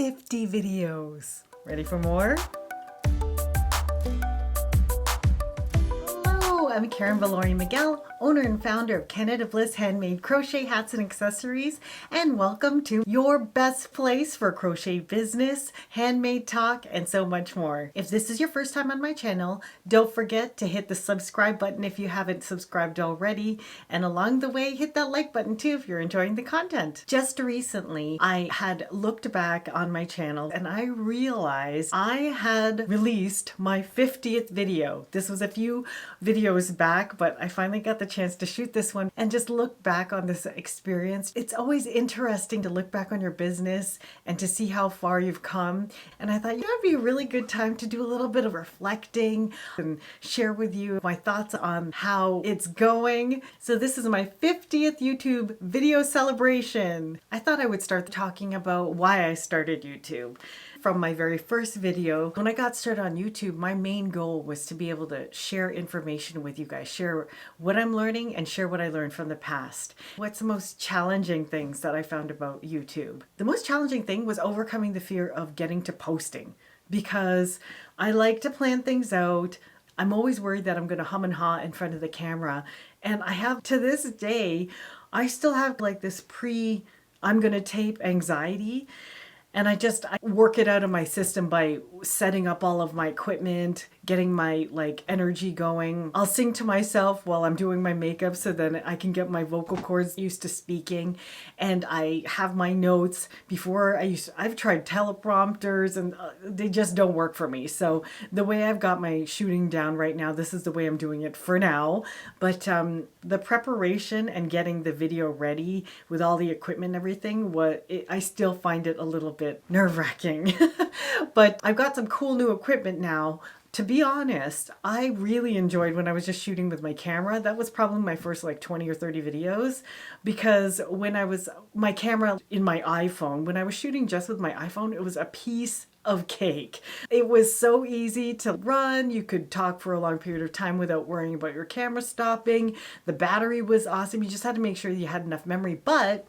50 videos. Ready for more? Hello, I'm Karen Viloria-Miguel, owner and founder of Canada Bliss Handmade Crochet Hats and Accessories, and welcome to your best place for crochet business, handmade talk, and so much more. If this is your first time on my channel, don't forget to hit the subscribe button if you haven't subscribed already, and along the way, hit that like button too if you're enjoying the content. Just recently, I had looked back on my channel and I realized I had released my 50th video. This was a few videos back, but I finally got the chance to shoot this one and just look back on this experience. It's always interesting to look back on your business and to see how far you've come. And I thought, it'd be a really good time to do a little bit of reflecting and share with you my thoughts on how it's going. So this is my 50th YouTube video celebration. I thought I would start talking about why I started YouTube. From my very first video, when I got started on YouTube, my main goal was to be able to share information with you guys, share what I'm learning and share what I learned from the past. What's the most challenging things that I found about YouTube? The most challenging thing was overcoming the fear of getting to posting, because I like to plan things out. I'm always worried that I'm going to hum and haw in front of the camera. And I have, to this day, I still have like this I'm going to tape anxiety. And I work it out of my system by setting up all of my equipment, getting my energy going. I'll sing to myself while I'm doing my makeup so then I can get my vocal cords used to speaking. And I have my notes before I've tried teleprompters and they just don't work for me. So the way I've got my shooting down right now, this is the way I'm doing it for now. But the preparation and getting the video ready with all the equipment and everything, I still find it a little bit nerve-wracking. But I've got some cool new equipment now. To be honest, I really enjoyed when I was just shooting with my camera. That was probably my first 20 or 30 videos, because my camera in my iPhone, when I was shooting just with my iPhone, it was a piece of cake. It was so easy to run. You could talk for a long period of time without worrying about your camera stopping. The battery was awesome. You just had to make sure you had enough memory. But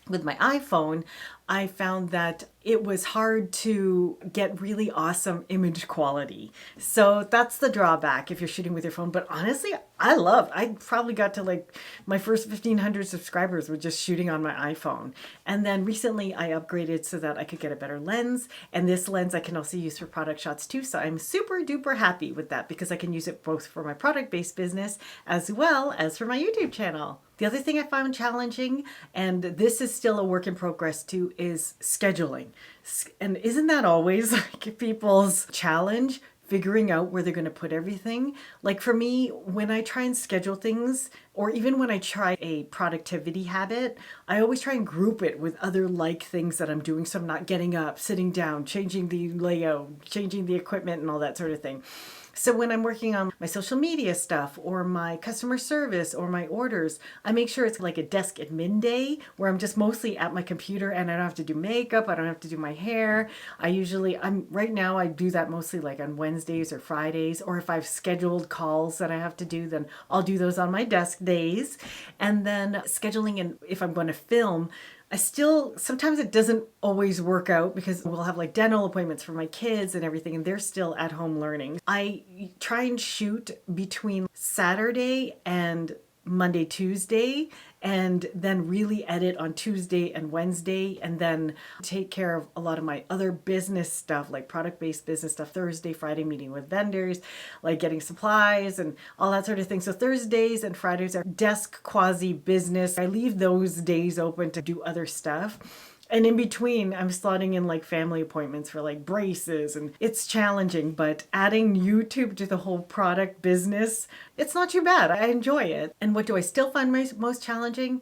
with my iPhone, I found that it was hard to get really awesome image quality. So that's the drawback if you're shooting with your phone. But honestly, I probably got to my first 1,500 subscribers with just shooting on my iPhone. And then recently I upgraded so that I could get a better lens. And this lens I can also use for product shots too. So I'm super duper happy with that because I can use it both for my product-based business as well as for my YouTube channel. The other thing I found challenging, and this is still a work in progress too, is scheduling. And isn't that always people's challenge? Figuring out where they're going to put everything. Like for me, when I try and schedule things, or even when I try a productivity habit, I always try and group it with other things that I'm doing. So I'm not getting up, sitting down, changing the layout, changing the equipment and all that sort of thing. So when I'm working on my social media stuff or my customer service or my orders, I make sure it's like a desk admin day where I'm just mostly at my computer and I don't have to do makeup. I don't have to do my hair. Right now I do that mostly on Wednesdays or Fridays, or if I've scheduled calls that I have to do, then I'll do those on my desk days. And then scheduling, and if I'm going to film, sometimes it doesn't always work out because we'll have dental appointments for my kids and everything, and they're still at home learning. I try and shoot between Saturday and Monday, Tuesday, and then really edit on Tuesday and Wednesday, and then take care of a lot of my other business stuff, like product-based business stuff, Thursday, Friday, meeting with vendors, getting supplies and all that sort of thing. So Thursdays and Fridays are desk quasi business. I leave those days open to do other stuff. And in between, I'm slotting in family appointments for braces, and it's challenging, but adding YouTube to the whole product business, it's not too bad. I enjoy it. And what do I still find most challenging?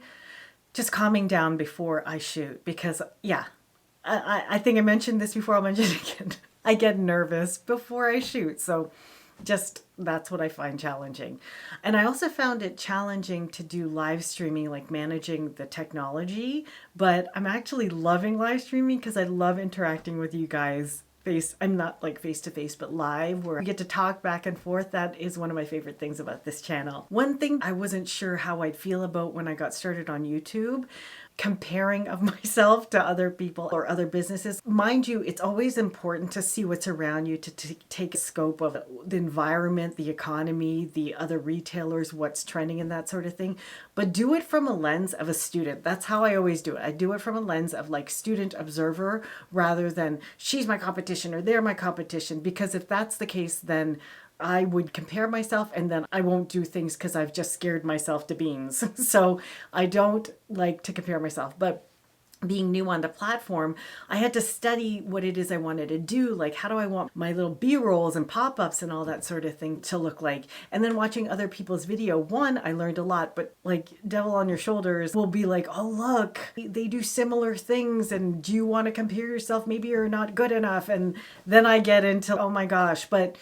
Just calming down before I shoot, because I think I mentioned this before, I'll mention it again. I get nervous before I shoot. So that's what I find challenging. And I also found it challenging to do live streaming, managing the technology, but I'm actually loving live streaming because I love interacting with you guys I'm not face to face, but live, where we get to talk back and forth. That is one of my favorite things about this channel. One thing I wasn't sure how I'd feel about when I got started on YouTube comparing of myself to other people or other businesses. Mind you, it's always important to see what's around you, to take a scope of the environment, the economy, the other retailers, what's trending and that sort of thing. But do it from a lens of a student. That's how I always do it. I do it from a lens of like student observer rather than she's my competition or they're my competition. Because if that's the case, then I would compare myself and then I won't do things because I've just scared myself to beans. So I don't like to compare myself. But being new on the platform, I had to study what it is I wanted to do. Like, how do I want my little B-rolls and pop-ups and all that sort of thing to look like? And then watching other people's video, one, I learned a lot, but like devil on your shoulders will be like, oh, look, they do similar things. And do you want to compare yourself? Maybe you're not good enough. And then I get into, oh my gosh, but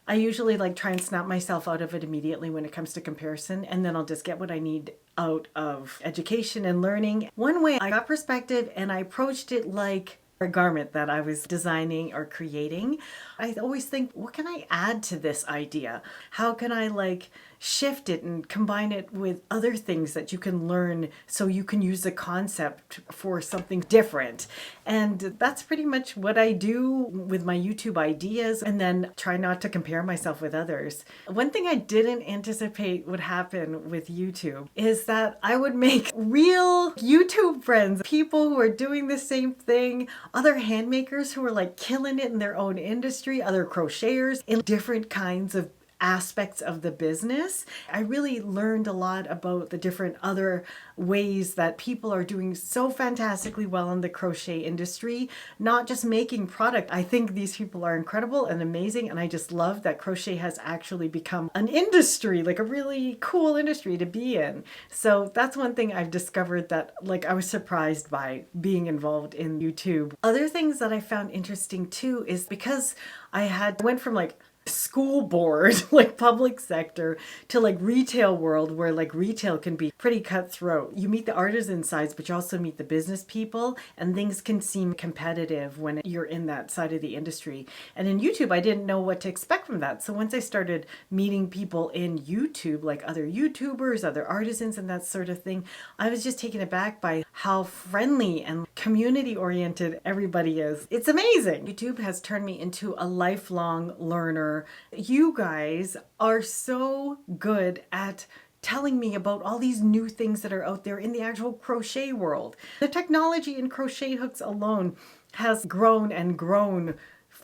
I usually like try and snap myself out of it immediately when it comes to comparison, and then I'll just get what I need out of education and learning. One way I got perspective and I approached it like a garment that I was designing or creating. I always think, what can I add to this idea? How can I like shift it and combine it with other things that you can learn so you can use the concept for something different? And that's pretty much what I do with my YouTube ideas, and then try not to compare myself with others. One thing I didn't anticipate would happen with YouTube is that I would make real YouTube friends, people who are doing the same thing, other hand makers who are like killing it in their own industry, other crocheters in different kinds of aspects of the business. I really learned a lot about the different other ways that people are doing so fantastically well in the crochet industry, not just making product. I think these people are incredible and amazing, and I just love that crochet has actually become an industry, like a really cool industry to be in. So that's one thing I've discovered that like I was surprised by being involved in YouTube. Other things that I found interesting too is because I went from like school board, like public sector, to like retail world, where like retail can be pretty cutthroat. You meet the artisan sides, but you also meet the business people, and things can seem competitive when you're in that side of the industry. And in YouTube, I didn't know what to expect from that. So once I started meeting people in YouTube, like other YouTubers, other artisans and that sort of thing, I was just taken aback by how friendly and community oriented everybody is. It's amazing. YouTube has turned me into a lifelong learner. You guys are so good at telling me about all these new things that are out there in the actual crochet world. The technology in crochet hooks alone has grown and grown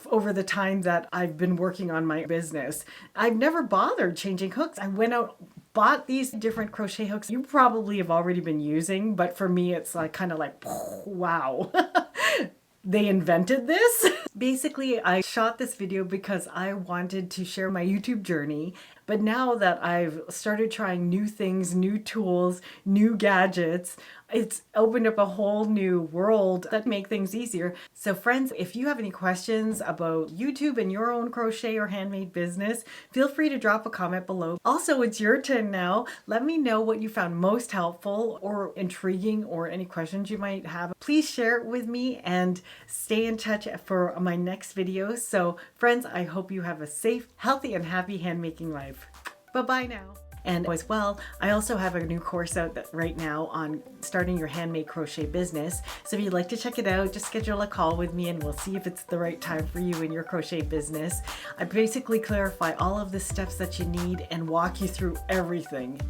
over the time that I've been working on my business. I've never bothered changing hooks. I went out, bought these different crochet hooks you probably have already been using, but for me it's like kind of like, wow. They invented this. Basically, I shot this video because I wanted to share my YouTube journey. But now that I've started trying new things, new tools, new gadgets, it's opened up a whole new world that make things easier. So friends, if you have any questions about YouTube and your own crochet or handmade business, feel free to drop a comment below. Also, it's your turn now. Let me know what you found most helpful or intriguing, or any questions you might have. Please share it with me and stay in touch for my next video. So friends, I hope you have a safe, healthy, and happy handmaking life. Bye-bye now. And as well, I also have a new course out right now on starting your handmade crochet business. So if you'd like to check it out, just schedule a call with me and we'll see if it's the right time for you in your crochet business. I basically clarify all of the steps that you need and walk you through everything.